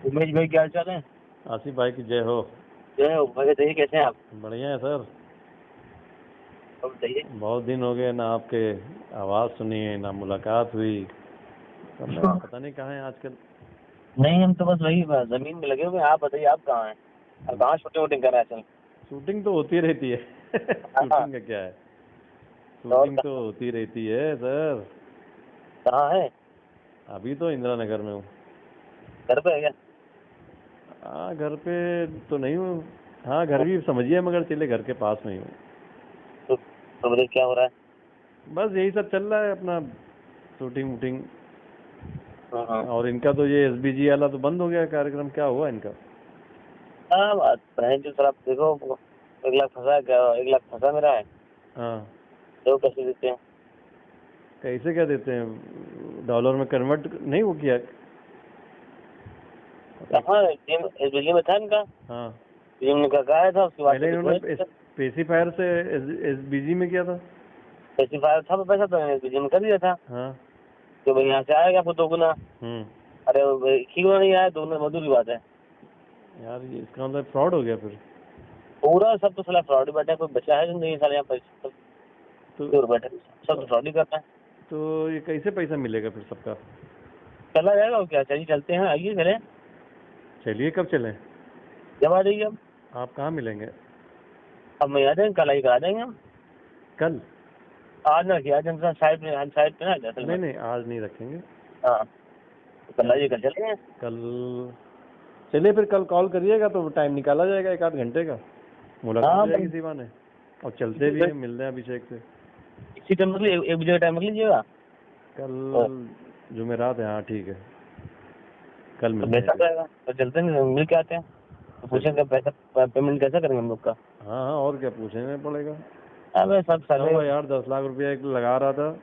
उमेश भाई क्या हाल चाल है? आसिफ भाई की जय हो। जय हो भाई, बताइए कैसे हैं आप? बढ़िया है सर। अब बताइए। बहुत दिन हो गए ना आपके आवाज़ सुनी है ना मुलाकात हुई। तो मैं पता नहीं कहाँ है आजकल। नहीं, हम तो बस वही जमीन में लगे हुए हैं। आप बताइए, आप कहाँ हैं? आप कहाँ शूटिंग वूटिंग कर रहे हैं आजकल? शूटिंग तो होती रहती है। हाँ। शूटिंग का क्या है। तो और शूटिंग तो होती रहती है सर। कहाँ है? अभी तो इंदिरा नगर में हूँ। घर पे है क्या? हाँ घर पे तो नहीं हूँ। हाँ घर भी समझिए मगर चले घर के पास में ही हूँ। तो बताइए क्या हो रहा है? बस यही सब चल रहा है अपना। शूटिंग वूटिंग। हाँ। और इनका तो ये SBG वाला तो बंद हो गया कार्यक्रम, क्या हुआ इनका। हाँ, बात बहन जो सर, आप देखो वो 1 लाख फंसा क्या? 1 लाख फंसा मेरा है। हाँ तो कैसे देते हैं? कैसे क्या देते हैं, डॉलर में कन्वर्ट नहीं वो किया। कहाँ बिजली में था इनका? हाँ बिजली में कहा था, उसके बाद से पहले कुछ इन्होंने हुआ। पेसीफायर से SBG में किया था। पैसिफायर था, पैसा तो बिजली में कर दिया था हाँ। कि भाई यहाँ से आएगा आपको 2 गुना। हम्म। अरे वो भाई, 1 गुना नहीं आया, 2 गुना मधुर की बात है। यार ये इसका मतलब फ्रॉड हो गया फिर। पूरा सब तो साला फ्रॉड ही बैठा है, कोई बचा है जिंदगी साले यहाँ पर सब तो दूर बैठे, सब तो फ्रॉड ही करता है। तो ये कैसे पैसा मिलेगा फिर सबका। चला जाएगा और क्या, चलिए चलते हैं, आइए चले। चलिए कब चलें। जब आ जाइए अब। आप कहाँ मिलेंगे। अब मैं आ जाएंगे, कल आई करा देंगे हम। कल। आज ना किया, आज हम साइड पे, हम साइड पे ना असल नहीं में। नहीं आज नहीं रखेंगे। हाँ, तो कल कल। आइए, कल चलेंगे। कल चलिए फिर कल कॉल करिएगा तो टाइम निकाला जाएगा 1 आध घंटे का। मुलाकात हो हाँ जाएगी बस इसी बहाने। और चलते भी हैं, मिलते हैं अभिषेक से। इसी टाइम मतलब 1 बजे का टाइम रख लीजिएगा। कल तो जुमेरात है, हाँ ठीक है। कल तो मिलते हैं बेहतर फिर। रहेगा, तो चलते हैं, मिल के आते हैं। तो चलिए। पूछेंगे पैसा पेमेंट कैसे करेंगे हम लोग का? हाँ हाँ और क्या पूछने पड़ेगा। अबे सब क्या सर्वे। हुआ यार, 10 लाख रुपया एक लगा रहा था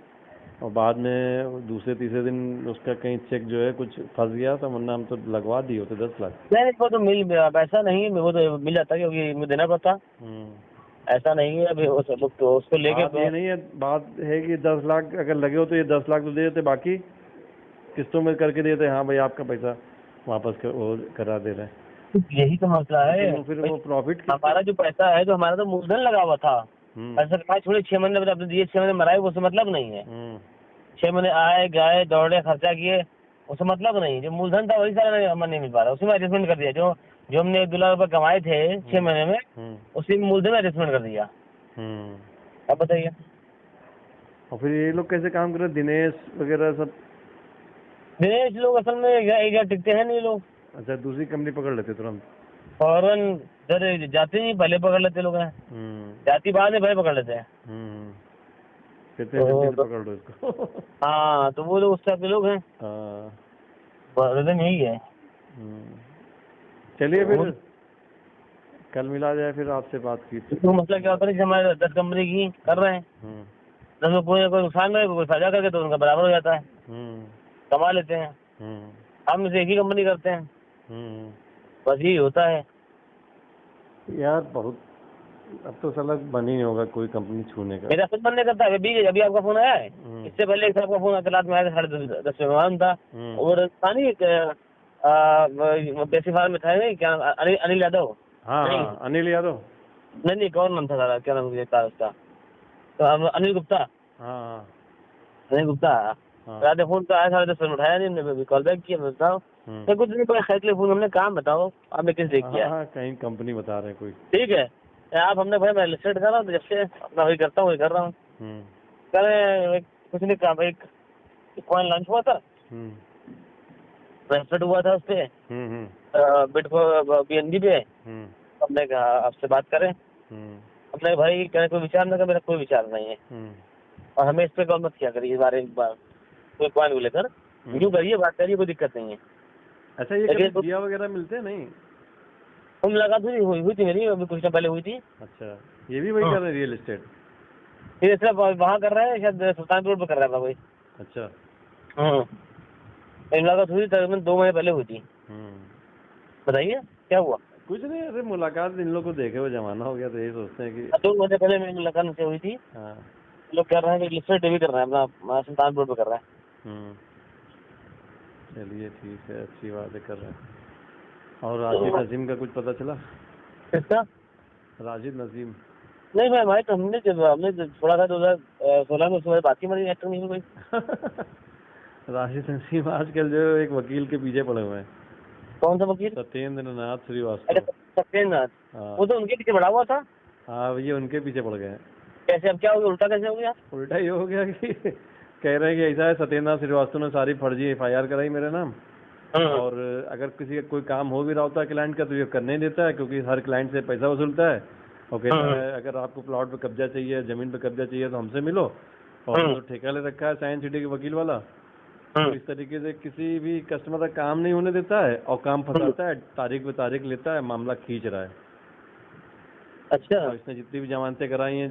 और बाद में दूसरे तीसरे दिन उसका कहीं चेक जो है कुछ फंस गया था, वरना हम तो लगवा दिए होते 10 लाख। नहीं, वो तो मिल गया, अब ऐसा नहीं है, वो तो मिल जाता है क्योंकि मुझे देना पड़ता। हम्म। ऐसा नहीं है अभी, तो उसको लेके बात ये नहीं है, बात है कि 10 लाख अगर लगे हो तो ये 10 लाख तो दे देते, बाकी किस्तों में करके देते, हाँ भाई आपका पैसा वापस वो करा दे रहे हैं। यही तो मसला है लेकिन वो फिर भाई। वो प्रॉफिट किसका। हमारा जो पैसा है, जो हमारा तो मूलधन लगा हुआ था। हम्म। पैसा कहा छोड़े, 6 महीने बाद आपने दिए, 6 महीने मराए, उससे मतलब नहीं है। हम्म। 6 महीने आए गए, दौड़े, खर्चा किए, उससे मतलब नहीं। जो मूलधन था वही सारा हमें नहीं मिल पा रहा, उसी में एडजस्टमेंट कर दिया। जो जो हमने 2 लाख रुपए कमाए थे 6 महीने में, हम्म। उसी में मूलधन में एडजस्टमेंट कर दिया। हम्म। अब बताइए। और फिर ये लोग कैसे काम कर रहे हैं, दिनेश वगैरह सब। दिनेश लोग असल में एक जगह टिकते हैं नहीं लोग। अच्छा दूसरी कंपनी पकड़ लेते तुरंत। फौरन जब जाते नहीं, पहले पकड़ लेते लोग हैं। हम्म। जाति बाद में पहले पकड़ लेते हैं। हम्म। कहते हैं जल्दी से पकड़ लो इसको। हाँ, तो वो लोग उस टाइप के लोग हैं। हाँ। रीजन यही है। हम्म। चलिए तो फिर कल मिला जाए फिर आपसे बात की तो। तो मसला क्या होता है, जैसे हमारे 10 कंपनी की कर रहे हैं, हम्म। 10 में कोई ना कोई नुकसान रहे, कोई फायदा करके, तो उनका बराबर हो जाता है, हम्म। कमा लेते हैं। हम्म। हम इसे एक ही कंपनी करते हैं, हम्म। बस यही होता है। यार बहुत, अब तो साला बन ही नहीं होगा कोई कंपनी छूने का। मेरा खुद मन नहीं करता है। अभी अभी आपका फोन आया है, हम्म। इससे पहले एक आपका फोन आता, रात में आया था 10:30 पे मालूम था। हम्म। और पानी बेसिफार में था नहीं, क्या अनिल अनिल यादव। हाँ नहीं हाँ अनिल यादव। नहीं नहीं, कौन नाम था सारा, क्या नाम मुझे था उसका? तो अनिल गुप्ता। हाँ अनिल गुप्ता। हाँ। रात में फोन तो आया, 10:30 पे उठाया नहीं, हमने कॉल बैक किया। मैं बताओ, हम्म। मैं कुछ नहीं पता, खैर के लिए फोन हमने, काम बताओ आपने किस लिए हाँ किया? हाँ कहीं कंपनी बता रहे हैं कोई। ठीक है, आप हमने भाई, मैं लिस्टेड कर रहा हूँ, तो जब से अपना वही करता हूँ, वही कर रहा हूँ। हम्म। कल कुछ नहीं काम, एक कॉइन लॉन्च हुआ था, हम्म। रजिस्टर्ड हुआ था उस पे, हम्म। बिटको BNB पे। हम्म। हमने कहा आपसे बात करें। हम्म। हमने भाई कहने कोई विचार ना कर, मेरा कोई विचार नहीं है, हम्म। और हमें इस पे कॉल मत किया करिए इस बारे में, कोई कॉइन को लेकर यूँ करिए, बात करिए, कोई दिक्कत नहीं है। अच्छा ये कभी लेकिन दिया वगैरह मिलते हैं नहीं। तुम लगा हुई थी मेरी, अभी कुछ टाइम पहले हुई थी। अच्छा ये भी वही कर रहे हैं रियल एस्टेट। फिर सिर्फ वहाँ कर रहे हैं, शायद सुल्तानपुर रोड पे कर रहा था कोई। अच्छा। मुलाकात हुई तकरीबन 2 महीने पहले हुई थी। हम्म। बताइए क्या हुआ? कुछ नहीं, अरे मुलाकात इन लोग को देखे हुए जमाना हो गया तो यही सोचते हैं कि। 2 महीने पहले मेरी मुलाकात उनसे हुई थी। हाँ। लोग कर रहे हैं कि लिस्टेड टीवी कर रहे हैं, अपना सुल्तानपुर पे कर रहे हैं। हम्म। चलिए ठीक है, अच्छी बात है कर रहे हैं। और राशिद नसीम का कुछ पता चला? किसका? राशिद नसीम। नहीं भाई भाई, तो हमने थोड़ा सा 2016 में उसके बाद बात ही मरी, एक्टर नहीं हुई कोई। राशिद नसीम आजकल जो है एक वकील के पीछे पड़े हुए हैं, कौन सा वकील? सत्येंद्र नाथ अरे श्रीवास्तव। सत्येंद्र, हाँ वो तो उनके पीछे पड़ा हुआ था। हाँ, ये उनके पीछे पड़ गए हैं। कैसे, अब क्या हो गया, उल्टा कैसे हो गया? उल्टा ये हो गया कि कह रहे हैं कि ऐसा है, सत्येंद्र नाथ श्रीवास्तव ने सारी फर्जी FIR कराई मेरे नाम, और अगर किसी का कोई काम हो भी रहा होता है क्लाइंट का तो ये करने नहीं देता है, क्योंकि हर क्लाइंट से पैसा वसूलता है, और कहता है अगर आपको प्लॉट पे कब्जा चाहिए, जमीन पे कब्जा चाहिए तो हमसे मिलो, और तो ठेका ले रखा है साइंस सिटी के वकील वाला। तो इस तरीके से किसी भी कस्टमर का काम नहीं होने देता है, और काम फंसाता है, तारीख पे तारीख लेता है, मामला खींच रहा है। अच्छा। और इसने जितनी भी जमानतें कराई हैं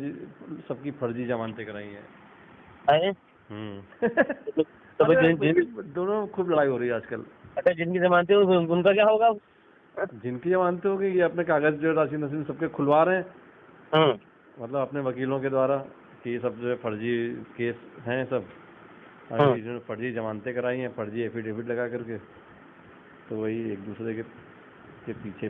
सबकी फर्जी जमानतें कराई हैं। अरे तो भाई दोनों खूब लड़ाई हो रही है आजकल। अच्छा, जिनकी जमानतें हो उनका क्या होगा? जिनकी जमानतें होगी ये अपने कागज जो राशिद नसीम सबके खुलवा रहे हैं, मतलब अपने वकीलों के द्वारा, कि ये सब जो है फर्जी केस हैं सब, और इन्होंने फर्जी जमानतें कराई हैं, फर्जी एफिडेविट लगा करके, तो वही एक दूसरे के पीछे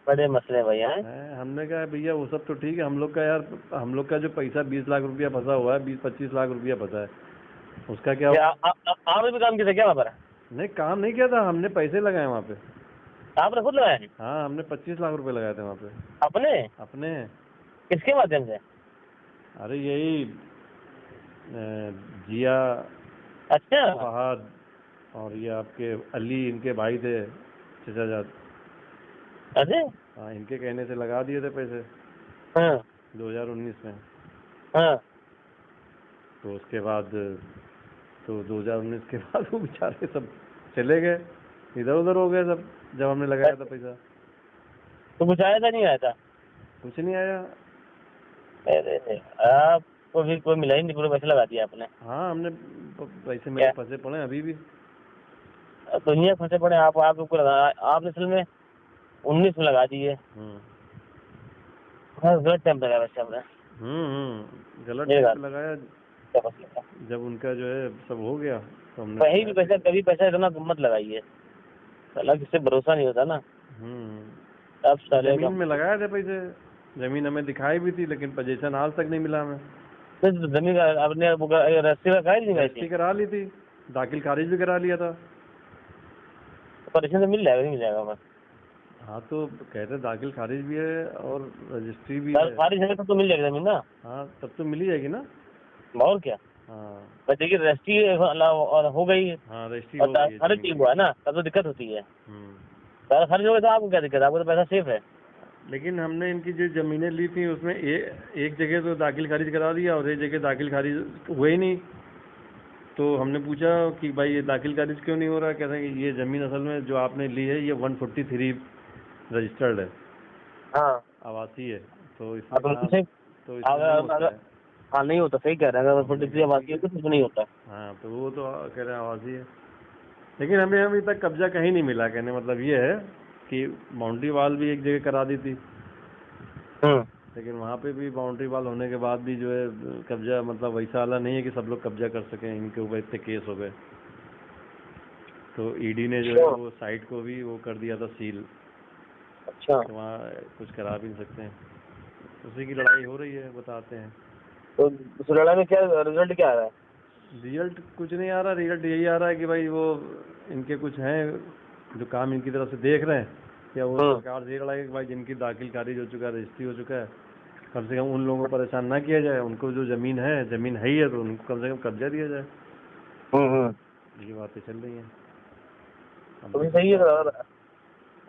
बड़े मसले भैया हैं। हमने कहा भैया वो सब तो ठीक है, हम लोग का यार, हम लोग का जो पैसा 20 लाख रुपया फंसा हुआ है, 20-25 लाख रुपया फंसा है, उसका क्या? आपने भी काम किया था क्या वहाँ पर? नहीं, काम नहीं किया था, हमने पैसे लगाए वहाँ पे। आपने खुद लगाया? हाँ, हमने 25 लाख रुपए लगाए थे वहाँ पे। अपने? किसके माध्यम से? अरे यही जिया, अच्छा, फहद, और ये आपके अली, इनके भाई थे चचाजाद। अरे हाँ, इनके कहने से लगा दिए थे पैसे 2019 में। तो उसके बाद, तो 2019 के बाद वो बेचारे सब चले गए, इधर उधर हो गए सब, जब हमने लगाया था पैसा। तो कुछ आया था, नहीं आया था? कुछ नहीं आया। अरे आपको भी कोई मिला ही नहीं, पूरे पैसे लगा दिए आपने? हाँ, हमने पैसे मेरे फंसे पड़े अभी भी। दुनिया फंसे पड़े, आपने असल में 19 में लगा दिए। गलत टाइम लगाया वैसे आपने। गलत टाइम लगाया। जब उनका जो है सब हो गया तो हमने कहीं भी पैसा, कभी पैसा इतना मत लगाइए, अलग से भरोसा नहीं होता ना। अब जमीन में लगाए थे पैसे, जमीन हमें दिखाई भी थी, लेकिन पोजीशन आज तक नहीं मिला हमें। तो जमीन आपने रजिस्ट्री करा ली थी, दाखिल खारिज भी करा लिया था। पोजीशन तो मिल जाएगा, नहीं मिल जाएगा बस? हाँ, तो कहते दाखिल खारिज भी है और रजिस्ट्री भी है। खारिज है तो मिल जाएगी जमीन ना? हाँ, तब तो मिल ही जाएगी ना। और क्या? हाँ, देखिए रजिस्ट्री और हो गई। हाँ, रजिस्ट्री हो गई, हर चीज हुआ है ना, तब तो दिक्कत होती है। खर्च हो गया तो आपको क्या दिक्कत है? आपको तो पैसा सेफ है। लेकिन हमने इनकी जो जमीनें ली थी उसमें एक जगह तो दाखिल खारिज करा दिया, और एक जगह दाखिल खारिज हुए ही नहीं। तो हमने पूछा कि भाई ये दाखिल खारिज क्यों नहीं हो रहा? कहते हैं कि ये जमीन असल में जो आपने ली है ये 143 रजिस्टर्ड है, आवासीय है, तो इसमें नहीं होता। सही कह रहे हैं, अगर 143 आवासीय है तो कुछ नहीं होता। हाँ, तो वो तो कह रहे हैं आवासीय है, लेकिन हमें अभी तक कब्जा कहीं नहीं मिला। कहने मतलब ये है कि बाउंड्री वाल भी एक जगह करा दी थी, लेकिन वहाँ पे भी बाउंड्री वाल होने के बाद भी जो है कब्जा, मतलब वैसा वाला नहीं है कि सब लोग कब्जा कर सकें। इनके ऊपर इतने केस हो गए, तो ईडी ने जो है वो साइट को भी वो कर दिया था सील। अच्छा, तो वहाँ कुछ करा भी नहीं सकते हैं, उसी की लड़ाई हो रही है, बताते हैं। तो उस लड़ाई में क्या रिजल्ट क्या आ रहा है? रिजल्ट कुछ नहीं आ रहा, रिजल्ट यही आ रहा है कि भाई वो इनके कुछ हैं जो काम इनकी तरफ से देख रहे हैं, या वो सरकार से लड़ाई कि भाई जिनकी दाखिल खारिज हो चुका है, रजिस्ट्री हो चुका है, कम से कम उन लोगों को परेशान ना किया जाए। उनको जो जमीन है ही है, तो उनको कम से कम कब्जा दिया जाए। ये बातें चल रही हैं। तो सही है,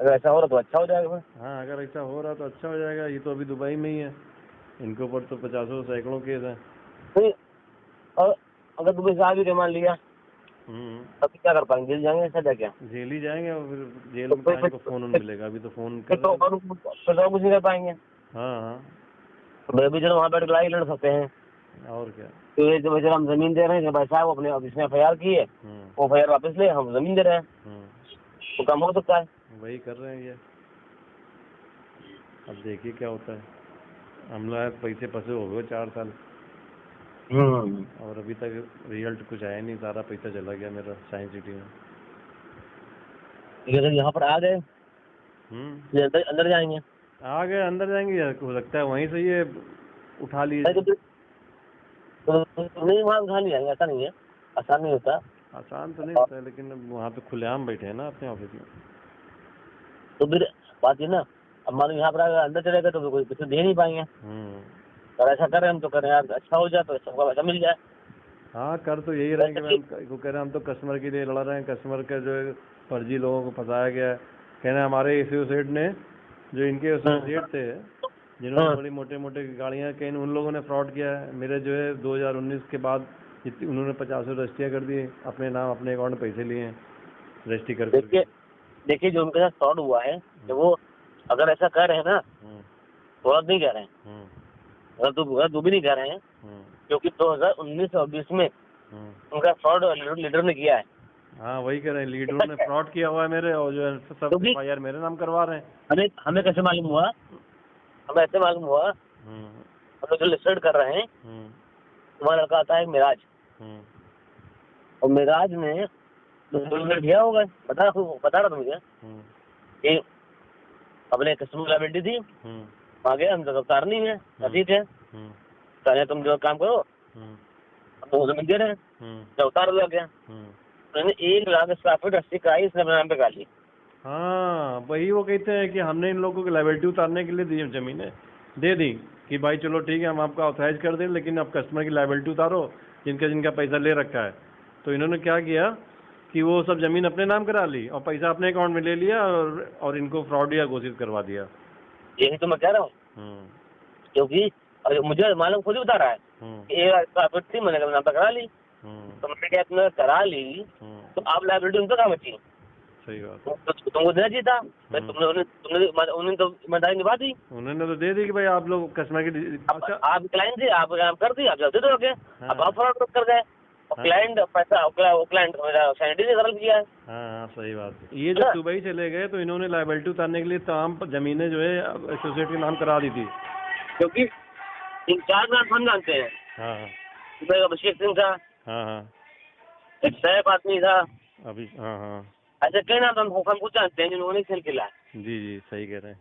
अगर ऐसा हो रहा तो अच्छा हो जाएगा। हाँ, अगर ऐसा हो रहा तो अच्छा हो जाएगा। ये तो अभी दुबई में ही है, इनके ऊपर तो 50 सैकड़ों केस हैं। और अगर दुबई से आगे मान लिया तब क्या कर पाएंगे? जेल जाएंगे? ऐसा क्या? जेल ही जाएंगे, और फिर जेल में टाइम को फोन मिलेगा। अभी तो फोन कर तो कुछ नहीं कर पाएंगे। हाँ, तो भी वहाँ बैठ लड़ाई लड़ सकते हैं, और क्या। तो ये जो हम जमीन दे रहे हैं भाई साहब, अपने इसमें FIR की है, वो FIR वापस ले, हम जमीन दे रहे हैं, तो काम हो सकता है। वही कर रहे हैं ये, अब देखिए क्या होता है। हमला पैसे फंसे हो गए 4 साल, और अभी तक रिजल्ट कुछ आया नहीं, सारा पैसा चला गया मेरा साइंस सिटी में। यहाँ पर आ गए हम्म। ये अंदर अंदर जाएंगे। आ गए अंदर जाएंगे या हो सकता है वहीं से ये उठा लिए। नहीं वहाँ उठा नहीं जाएंगे, ऐसा नहीं है, आसान नहीं होता। आसान तो नहीं होता है, लेकिन अब वहाँ पे खुलेआम बैठे हैं ना अपने ऑफिस में। तो फिर बात ये ना, अब मान लो यहाँ पर अगर अंदर चले गए तो कोई कुछ दे नहीं पाएंगे। और ऐसा करें हम तो करें यार, अच्छा हो जाए तो सबका पैसा मिल जाए। हाँ कर तो यही रहे हैं कि मैम को कह रहे हैं हम तो कस्टमर के लिए लड़ रहे हैं, कस्टमर का जो है फर्जी लोगों को फंसाया गया है। कह रहे हैं हमारे एसोसिएट ने, जो इनके एसोसिएट थे जिन्होंने बड़ी मोटे मोटे गाड़ियाँ, कहीं उन लोगों ने फ्रॉड किया है। मेरे जो है 2019 के बाद उन्होंने 50 रजिस्ट्रियाँ कर दी अपने नाम, अपने अकाउंट में पैसे लिए हैं रजिस्ट्री करके। देखिए जो उनके साथ फ्रॉड हुआ है, तो वो अगर ऐसा कर रहे हैं ना, गलत नहीं कह रहे हैं, गलत भी नहीं कह रहे हैं, क्योंकि 2019 और 20 में उनका फ्रॉड लीडर ने किया है। हाँ वही कह रहे हैं, लीडरों ने फ्रॉड किया हुआ है मेरे, और जो है सब एफआईआर मेरे नाम करवा रहे हैं। हमें कैसे मालूम हुआ? हमें ऐसे मालूम हुआ, हम लोग जो लिस्टेड कर रहे हैं, तुम्हारा लड़का आता है मिराज, और मिराज ने दिया होगा, बता रहा था मुझे कि अपने कस्टमर लाइबिलिटी थी, आगे हम तो उतारनी है, ठीक है, पहले तुम जो काम करो, तो जमीन दे रहे हैं, जब उतार दिया गया, मैंने 1 लाख स्क्वायर फीट रस्सी कराई, इसने अपने नाम पे कर ली। हाँ वही वो कहते हैं कि हमने इन लोगों को लाइबिलिटी उतारने के लिए दी जमीनें दे दी कि भाई चलो ठीक है हम आपको ऑथराइज कर दें, लेकिन आप कस्टमर की लाइबिलिटी उतारो जिनका पैसा ले रखा है। तो इन्होंने क्या किया कि वो सब जमीन अपने नाम करा ली और पैसा अपने अकाउंट में ले लिया, और इनको फ्रॉडिया घोषित करवा दिया। यही तो मैं कह रहा हूँ, क्योंकि मुझे मालूम खुद ही बता रहा है कि 1 लाख स्क्वायर फीट थी, मैंने नाम पे करा ली, तो मैंने क्या तुमने करा ली, तो आप लाइबिलिटी उनको कहाँ बची? सही बात, तो तुमको देना चाहिए था, उन्होंने तो ईमानदारी निभा दी, उन्होंने तो दे दी कि भाई आप लोग कस्टमर की आप क्लाइंट थे, आप काम कर दी, आप दे दो आगे, अब आप फ्रॉड कर गए, और क्लाइंट पैसा क्लाइंट सैनिटी ने गलत किया है। हाँ सही बात है। ये जब दुबई चले गए तो इन्होंने लाइबिलिटी उतारने के लिए तमाम जमीनें जो है एसोसिएट के नाम करा दी थी, क्योंकि 3-4 नाम हम जानते हैं। हाँ अभिषेक सिंह था, हाँ एक सैफ आदमी था, अभी हाँ ऐसे कई नाम हम कुछ जानते हैं जिन्होंने खेल खेला है। जी सही कह रहे हैं,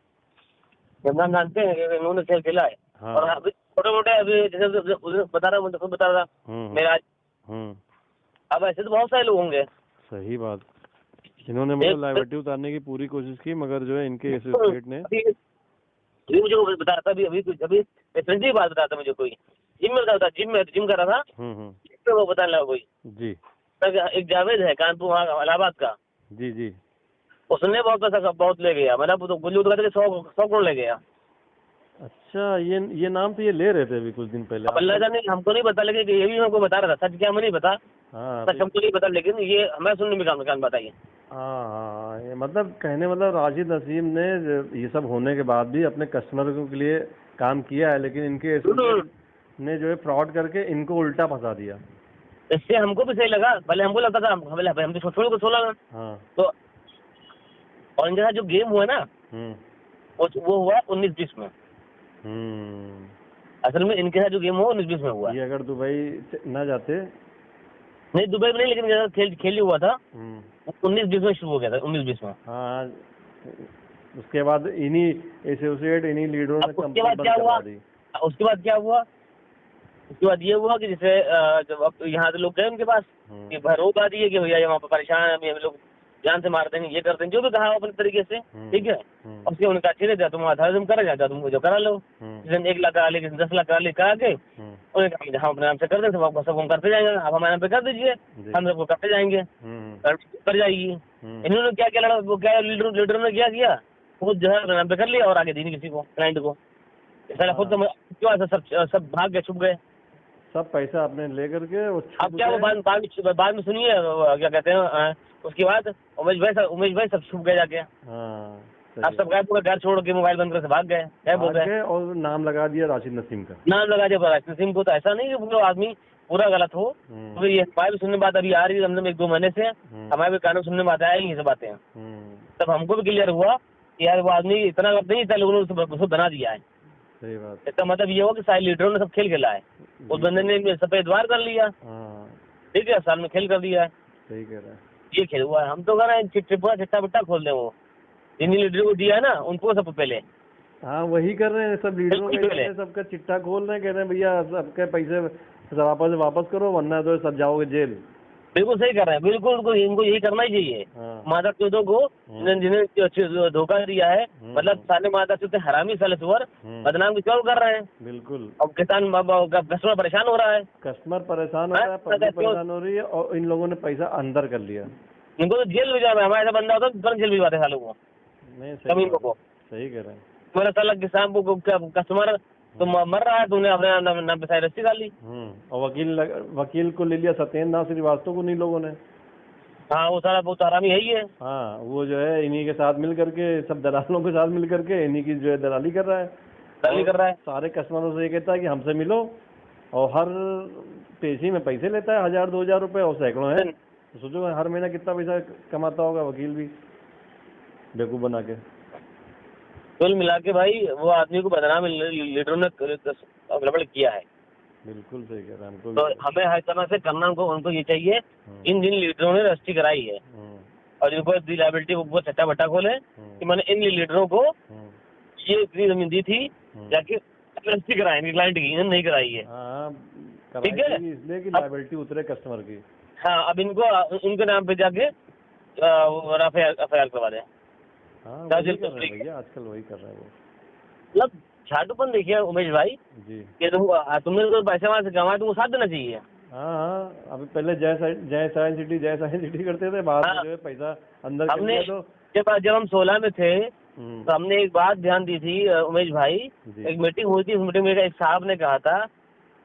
जब नाम जानते हैं कि इन्होंने खेल खेला है। और अभी छोटे मोटे अभी जैसे बता रहा हूँ, बता रहा मेरा, अब ऐसे तो बहुत सारे लोग होंगे। सही बात, इन्होंने मतलब लाइबिलिटी उतारने की पूरी कोशिश की, मगर जो है इनके एसोसिएट ने अभी मुझे बता रहा था, अभी रिसेंटली बात बता था मुझे, कोई जिम में बता था, जिम कर रहा था, वो बताने लगा कोई जी, एक जावेद है कानपुर वहाँ इलाहाबाद का, जी उसने बहुत पैसा बहुत ले गया, मैंने तो गुल्लू तो कहते 100 करोड़ ले गया। अच्छा ये नाम तो ये ले रहे थे अभी कुछ दिन पहले, अल्लाह जाने, हमको नहीं पता, लेकिन ये भी हमको बता रहा था, सच क्या हमें नहीं पता, सच हमको नहीं पता, लेकिन ये हमें सुनने में कान बताइए। हाँ ये मतलब कहने मतलब राशिद नसीम ने ये सब होने के बाद भी अपने कस्टमरों के लिए काम किया है, लेकिन इनके ने जो है फ्रॉड करके इनको उल्टा फंसा दिया। इससे हमको भी सही लगा, भले हमको लगता था हम तो छोटे को छोड़ा, तो और इनके साथ जो गेम हुआ ना वो हुआ 19-20 में। असल में इनके साथ जो गेम हुआ 19-20 में हुआ। ये अगर दुबई न जाते, नहीं दुबई में नहीं, लेकिन खेल हुआ था 19-20 में शुरू हो गया था, 19-20 में। हाँ उसके बाद इन्हीं एसोसिएट इन्हीं लीडरों ने उसके बाद क्या हुआ, उसके बाद ये हुआ कि जैसे जब अब यहाँ से लोग गए उनके पास कि भरोसा आ दिए कि भैया वहाँ पर परेशान है, हम लोग जान से मारते हैं, ये करते हैं, जो भी कहा अपने तरीके से, ठीक है। उसके उन्होंने कहा ठीक है तुम आधार करा जाता, तुम जो करा लो, 1 लाख करा ले, 10 लाख करा ले, करा के उन्होंने कहा हम अपने नाम से कर दें, सब हम करते जाएंगे, आप हमारे नाम पे कर दीजिए, हम सबको करते जाएंगे, कर जाएगी। इन्होंने क्या किया, वो क्या लीडर ने क्या किया, खुद जो है अपने नाम पे कर लिया और आगे दी नहीं किसी को, क्लाइंट को। खुद तो सब भाग गए, छुप गए, सब पैसा अपने ले करके। अब क्या वो बाद में सुनिए क्या कहते हैं, उसके बाद उमेश भाई सब छुप गए जाके। आप सब गायब हो गए, घर छोड़ के मोबाइल बंद करके भाग गए, गायब हो गए, और नाम लगा दिया राशिद नसीम का, नाम लगा दिया राशिद नसीम को। तो ऐसा नहीं कि पूरा आदमी पूरा गलत हो, तो ये हमारे भी सुनने में बात अभी आ रही है, हमने 1-2 महीने से हमारे भी कानों सुनने में बात आएगी, ये सब बातें। तब हमको भी क्लियर हुआ कि यार वो आदमी इतना गलत नहीं था, लोगों ने उसको बना दिया है। सही बात। इसका मतलब ये हुआ कि सारे लीडरों ने सब खेल खेला है, उस बंदे ने सफेद वार कर लिया, ठीक है, साल में खेल कर दिया है। सही कह रहा है, ये खेल हुआ है। हम तो कह रहे हैं चिट्टा बिट्टा खोल दें वो, जिन लीडर को दिया है ना उनको सब पहले। हाँ वही कर रहे हैं सब लीडरों बिल्कुल का, पहले। सबका चिट्ठा खोल रहे हैं, कह रहे हैं भैया सबके पैसे वापस करो वरना तो सब जाओगे जेल। बिल्कुल सही कर रहे हैं, बिल्कुल इनको यही करना ही चाहिए। हाँ। मादक चौधों को जिन्हें धोखा दिया है, मतलब साले मादक चौथे हरामी साले सुअर बदनाम की चौल कर रहे हैं। बिल्कुल। अब किसान कस्टमर परेशान हो रहा है, कस्टमर परेशान हो रहा है, पब्लिक परेशान हो रही है, और इन लोगों ने पैसा अंदर कर लिया। इनको तो जेल भिजवा, हमारे ऐसा बंदा होता तो तुरंत जेल भिजवाते सालों को, नहीं कमीन को। सही कह रहे हैं। तुम्हारा साला किसान को कस्टमर तो मर रहा है, तुमने अपने नाम पे सारी रस्सी डाली। और वकील को ले लिया सत्येंद्र नाथ श्रीवास्तव को, नहीं लोगों ने। हाँ वो सारा बहुत हरामी है ही है। हाँ वो जो है इन्हीं के साथ मिल करके, सब दलालों के साथ मिल करके इन्हीं की जो है दलाली कर रहा है। दलाली कर रहा है। सारे कस्टमरों से ये कहता है कि हमसे मिलो, और हर पेशी में पैसे लेता है 1000-2000 रुपए, और सैकड़ों है। तो सोचो हर महीना कितना पैसा कमाता होगा वकील भी, बेवकूफ बना के। कुल मिला के भाई वो आदमी को बदनाम लीडरों ने गड़बड़ किया है। बिल्कुल सही कह रहे हैं। हमको तो हमें हर तरह से करना, उनको ये चाहिए, इन जिन लीडरों ने रजिस्ट्री कराई है और जिनको लायबिलिटी वो चट्टा बट्टा खोले कि मैंने इन लीडरों को ये इतनी जमीन दी थी, जाके रजिस्ट्री कराई, क्लाइंट की, इन्होंने नहीं कराई है। ठीक है, इसलिए कि लायबिलिटी उतरे कस्टमर की। हाँ अब इनको उनके नाम पे जाके एफआईआर करवा दें। हाँ वही कर रहे हैं भैया, आजकल वही कर रहे हैं वो। मतलब झाटूपन देखिए उमेश भाई जी, कि तुमने तो पैसे वहां से कमाए, तुमको साथ देना चाहिए। हाँ अभी पहले जय साइंस सिटी करते थे, बाद में जो है पैसा अंदर कर लिया। तो जब हम 16 में थे तो हमने एक बात ध्यान दी थी उमेश भाई, एक मीटिंग हुई थी, उस मीटिंग में एक साहब ने कहा था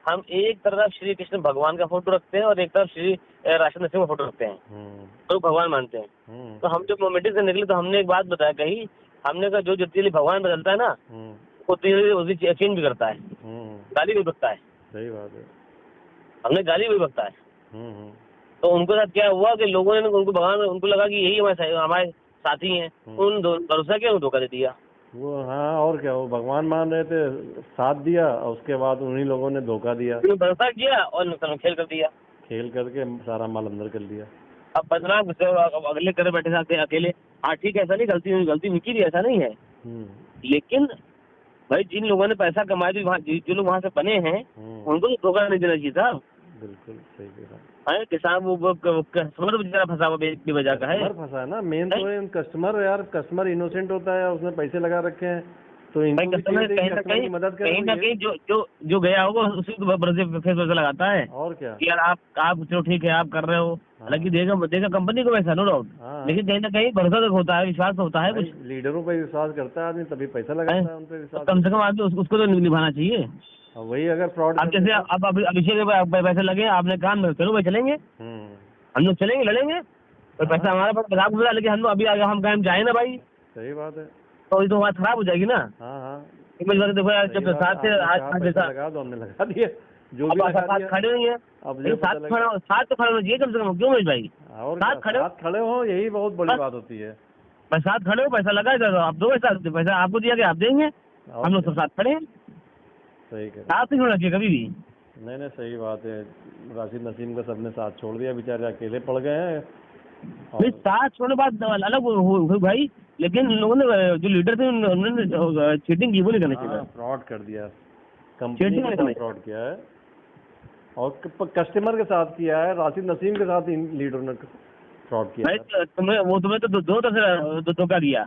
हम एक तरफ श्री कृष्ण भगवान का फोटो रखते हैं और एक तरफ श्री राशन नरसिंह का फोटो रखते हैं, तो भगवान मानते हैं। तो हम जब मीटिंग से निकले तो हमने एक बात बताया कही, हमने कहा जो जितनी भगवान बदलता है ना उतनी चेंज भी करता है, गाली भी बकता है। सही बात है, हमने गाली भी बकता है। तो उनके साथ क्या हुआ कि लोगों ने उनको भगवान, उनको लगा कि यही हमारे साथी हैं, उन भरोसा किया, धोखा दे दिया वो। हाँ और क्या, वो भगवान मान रहे थे, साथ दिया, और उसके बाद उन्हीं लोगों ने धोखा दिया, भरोसा किया और नुकसान खेल कर दिया, खेल करके सारा माल अंदर कर लिया। अब बदनाम अगले करे बैठे साथ अकेले। हाँ ठीक है, ऐसा नहीं, गलती उनकी भी, ऐसा नहीं है, लेकिन भाई जिन लोगों ने पैसा कमाया, जो लोग वहाँ से बने हैं उनको तो धोखा नहीं देना चाहिए था। बिल्कुल सही कह रहा है। किसान वो कस्टमर बेचारा फंसा हुआ बेवजह का है, फंसा है ना, मेन तो है कस्टमर। यार कस्टमर इनोसेंट होता है, उसने पैसे लगा रखे हैं, तो इनको भी कस्टमर की मदद कहीं ना कहीं जो गया होगा उसी को भरोसे पैसा लगाता है। और क्या यार आप चलो ठीक है आप कर रहे हो, हालांकि देगा कंपनी को पैसा, नो डाउट, लेकिन कहीं ना कहीं भरोसा होता है, विश्वास होता है। कुछ लीडरों पर विश्वास करता है आदमी, तभी पैसा लगाता है उन पे विश्वास। कम से कम आदमी उसको तो निभाना चाहिए। वही अगर फ्रॉड, अब जैसे अब अभिषेक के पैसे लगे, आपने काम में, चलो भाई चलेंगे, हम लोग चलेंगे, लड़ेंगे, तो पैसा हमारा पास खराब हो, लेकिन हम अभी आगे हम काम जाए ना भाई। सही बात है, तो ये तो बात खराब हो जाएगी ना। देखो यार, जब साथ से लगा दो, हमने लगा दिया, जो भी साथ खड़े नहीं है, साथ तो खड़े होना चाहिए कम से कम, क्यों महेश भाई? और साथ खड़े हो, यही बहुत बड़ी बात होती है। भाई साथ खड़े हो, पैसा लगा दो, आप दो पैसा आपको दिया कि आप देंगे, हम लोग सब साथ खड़े हैं। सही कह, साथ नहीं होना चाहिए कभी भी। नहीं सही बात है। राशिद नसीम का सबने साथ छोड़ दिया, बेचारे अकेले पड़ गए हैं। साथ छोड़ने बात अलग हुई भाई, लेकिन लोगों ने, जो लीडर थे उन्होंने चीटिंग की, वो नहीं करना चाहिए, फ्रॉड कर दिया, कंपनी के साथ फ्रॉड किया है और कस्टमर के साथ किया है। राशिद नसीम के साथ इन लीडरों ने फ्रॉड किया है। तुम्हें तो दो तरफ से धोखा दिया।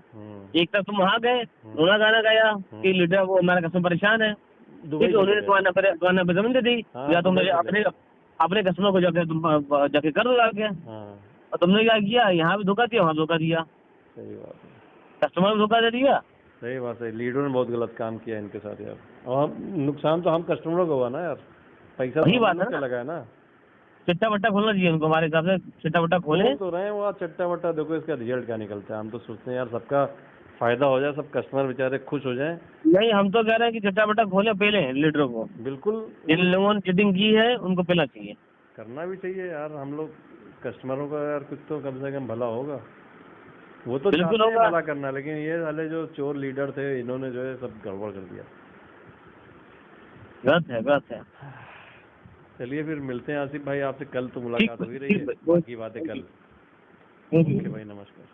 एक तरफ तुम वहाँ गए, रोना गाना गाया कि लीडर वो हमारा कस्टमर परेशान है, उन्होंने तुम्हारा जमीन दे दी, या तुम अपने कस्टमर को जाके कर दो जाके, और तुमने क्या किया, यहाँ भी धोखा दिया, वहाँ धोखा दिया। सही बात है, कस्टमर को धोखा दे दिया। सही बात है, लीडरों ने बहुत गलत काम किया इनके साथ यार, और नुकसान तो हम कस्टमरों को हुआ ना यार, पैसा वही बात है लगा है ना। चिट्टा बट्टा खोलना चाहिए उनको, हमारे हिसाब से चिट्टा बट्टा खोले तो रहे वो चिट्टा बट्टा, देखो इसका रिजल्ट क्या निकलता है। हम तो सोचते हैं यार सबका फायदा हो जाए, सब कस्टमर बेचारे खुश हो जाएं। नहीं, हम तो कह रहे हैं कि चिट्टा बट्टा खोले पहले लीडरों को। बिल्कुल, जिन लोगों ने चीटिंग की है उनको पहला चाहिए, करना भी चाहिए यार। हम लोग कस्टमरों का यार कुछ तो कम से कम भला होगा, वो तो बिल्कुल चाहते हैं होगा भला करना, लेकिन ये वाले जो चोर लीडर थे इन्होंने जो है सब गड़बड़ कर दिया। गलत है। चलिए फिर मिलते हैं आसिफ भाई आपसे, कल तो मुलाकात हो ही रही है, बाकी बातें कल। ओके भाई, नमस्कार।